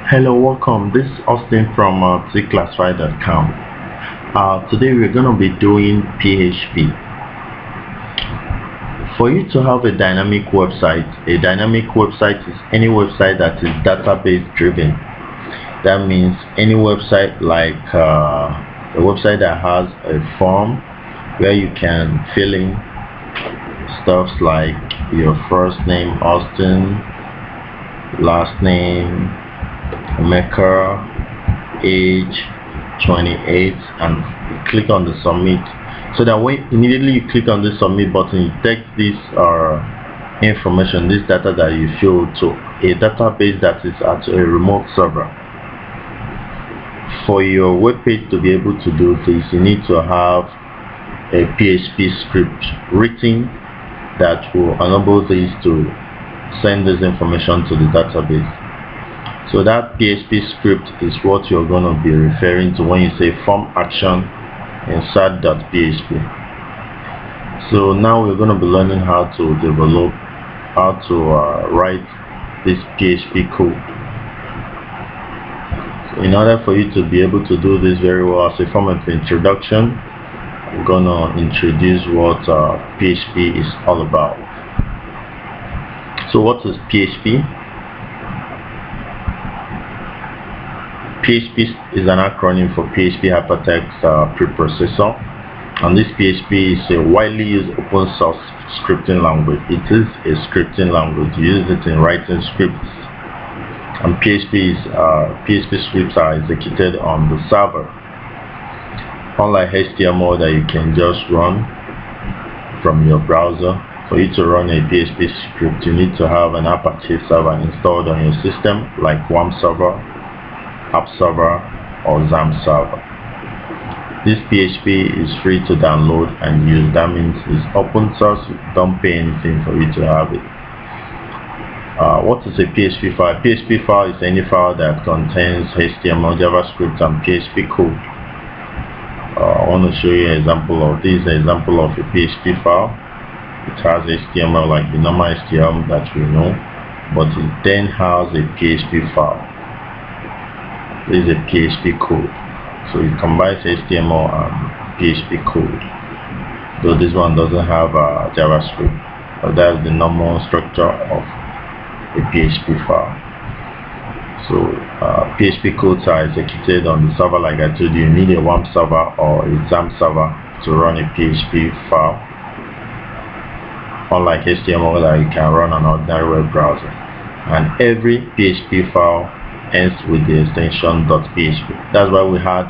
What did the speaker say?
Hello, welcome. This is Austin from Tclassified.com. Today we're going to be doing PHP. For you to have a dynamic website is any website that is database driven. That means any website like a website that has a form where you can fill in stuff like your first name Austin, last name Maker, age 28, and you click on the submit, so that when immediately you click on the submit button, it takes this information, this data that you fill, to a database that is at a remote server. For your web page to be able to do this, you need to have a PHP script written that will enable this to send this information to the database. So that PHP script is what you're going to be referring to when you say form action insert.php. So now we're going to be learning how to write this PHP code. So in order for you to be able to do this very well, as a form of introduction, we're going to introduce what PHP is all about. So what is PHP? PHP is an acronym for PHP Hypertext Preprocessor, and this PHP is a widely used open source scripting language. It is a scripting language. You use it in writing scripts, and PHP scripts are executed on the server. Unlike HTML that you can just run from your browser, for you to run a PHP script, you need to have an Apache server installed on your system, like WAM server, App server, or XAMPP server. This PHP is free to download and use. That means it's open source. You don't pay anything for you to have it. What is a PHP file? A PHP file is any file that contains HTML, JavaScript, and PHP code. I want to show you an example of this. An example of a PHP file. It has HTML like the normal HTML that we know, but it then has a PHP file. This is a PHP code, so it combines HTML and PHP code, though this one doesn't have JavaScript, but that's the normal structure of a PHP file. So PHP codes are executed on the server. Like I told you, you need a WAMP server or a XAMPP server to run a PHP file, unlike HTML that you can run on an ordinary web browser. And every PHP file ends with the extension .php. That's why we had